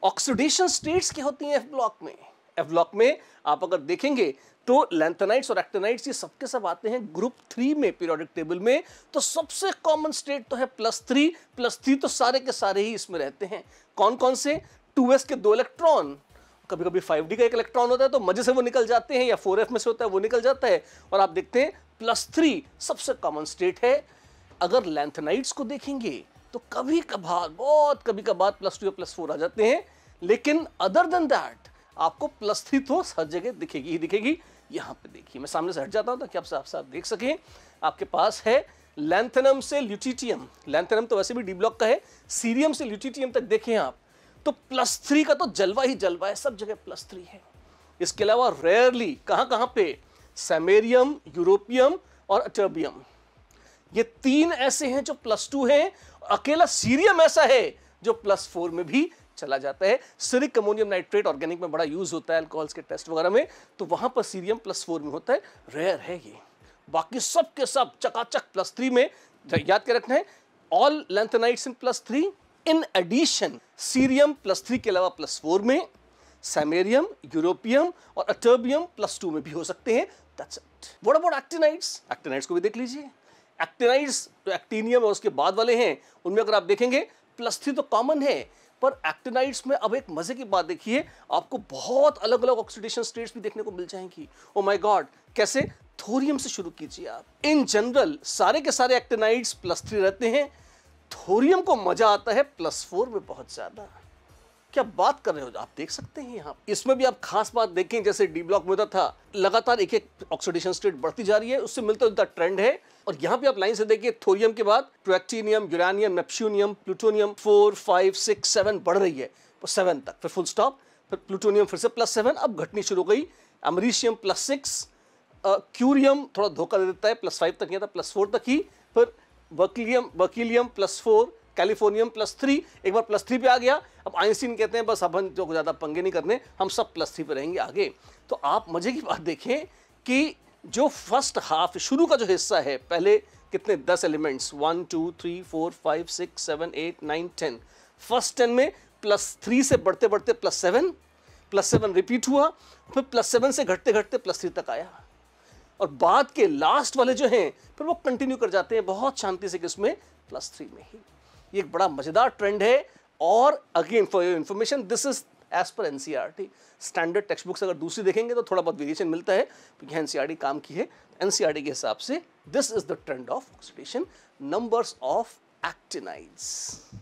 Oxidation states क्या होती हैं एफ ब्लॉक में? एफ ब्लॉक में आप अगर देखेंगे तो लैंथेनाइड्स और एक्टिनाइड्स ये सबके सब आते हैं ग्रुप 3 में पीरियोडिक टेबल में। तो सबसे कॉमन स्टेट तो है +3 तो सारे के सारे ही इसमें रहते हैं। कौन कौन से? 2s के 2 इलेक्ट्रॉन, कभी कभी 5d का 1 इलेक्ट्रॉन होता है तो मजे से वो निकल जाते हैं, या 4f में से होता है वो निकल जाता है। और आप देखते हैं +3 सबसे कॉमन स्टेट है। अगर लैंथेनाइड्स को देखेंगे तो कभी कभार, बहुत कभी कभार +2 या +4 आ जाते हैं, लेकिन अदर देन दैट आपको +3 तो हर जगह दिखेगी ही दिखेगी। यहां पे देखिए, मैं सामने से हट जाता हूं ताकि आप साफ देख सकें। आपके पास है लैंथेनम से ल्यूटिटियम, लैंथेनम तो वैसे भी डी ब्लॉक का है, सीरियम से ल्यूटिटियम तक देखें आप तो +3 का तो जलवा ही जलवा है, सब जगह +3 है। इसके अलावा रेयरली कहां पे? सैमेरियम, यूरोपियम और अटर्बियम, ये 3 ऐसे हैं जो +2 हैं। अकेला सीरियम ऐसा है जो +4 में भी चला जाता है। सिरिक अमोनियम नाइट्रेट ऑर्गेनिक में बड़ा यूज होता है अल्कोहल्स के टेस्ट वगैरह में, तो वहां पर सीरियम +4 में होता है, रेयर है ये। बाकी सब के सब चकाचक +3 में। याद के रखना है, all lanthanides in +3, in addition cerium +3 के अलावा +4 में, सैमेरियम, यूरोपियम और अटर्बियम +2 में भी हो सकते हैं। That's it. What about actinides? Actinides को भी देख लीजिए। एक्टिनाइड्स तो एक्टिनियम और उसके बाद वाले हैं, उनमें अगर आप देखेंगे +3 तो कॉमन है, पर एक्टिनाइड्स में अब एक मजे की बात देखिए, आपको बहुत अलग अलग ऑक्सीडेशन स्टेट्स भी देखने को मिल जाएंगी। ओ माय गॉड, कैसे? थोरियम से शुरू कीजिए आप। इन जनरल सारे के सारे एक्टिनाइड्स +3 रहते हैं, थोरियम को मजा आता है +4 में बहुत ज्यादा। क्या बात कर रहे हो? आप देख सकते हैं यहाँ इसमें भी आप खास बात देखें, जैसे डी ब्लॉक में होता था, लगातार एक एक ऑक्सीडेशन स्टेट बढ़ती जा रही है, उससे मिलता जुलता ट्रेंड है। और यहाँ पे आप लाइन से देखिए, थोरियम के बाद ट्रोएक्टिनियम, यूरानियम, नेपच्यूनियम, प्लूटोनियम 4, 5, 6, 7 बढ़ रही है 7 तक, फिर फुल स्टॉप, फिर प्लूटोनियम फिर से +7, अब घटनी शुरू हो गई। अमरीशियम +6, क्यूरियम थोड़ा धोखा दे देता है, +5 तक नहीं था, +4 तक ही, फिर बर्किलियम +4, कैलिफोर्नियम +3, एक बार +3 पे आ गया। अब आइंस्टीन कहते हैं बस अब हम जो ज़्यादा पंगे नहीं करने, हम सब +3 पे रहेंगे आगे। तो आप मजे की बात देखें कि जो फर्स्ट हाफ शुरू का जो हिस्सा है, पहले कितने 10 एलिमेंट्स 1 2 3 4 5 6 7 8 9 10, फर्स्ट 10 में +3 से बढ़ते बढ़ते +7 रिपीट हुआ, फिर +7 से घटते घटते +3 तक आया, और बाद के लास्ट वाले जो हैं फिर वो कंटिन्यू कर जाते हैं बहुत शांति से किसमें? +3 में ही। ये एक बड़ा मजेदार ट्रेंड है। और again for your information, this is as per NCERT. Standard text books अगर दूसरी देखेंगे तो थोड़ा बहुत वेरिएशन मिलता है, क्योंकि एनसीईआरटी काम की है। एनसीईआरटी के हिसाब से this is the trend of oxidation, numbers of actinides.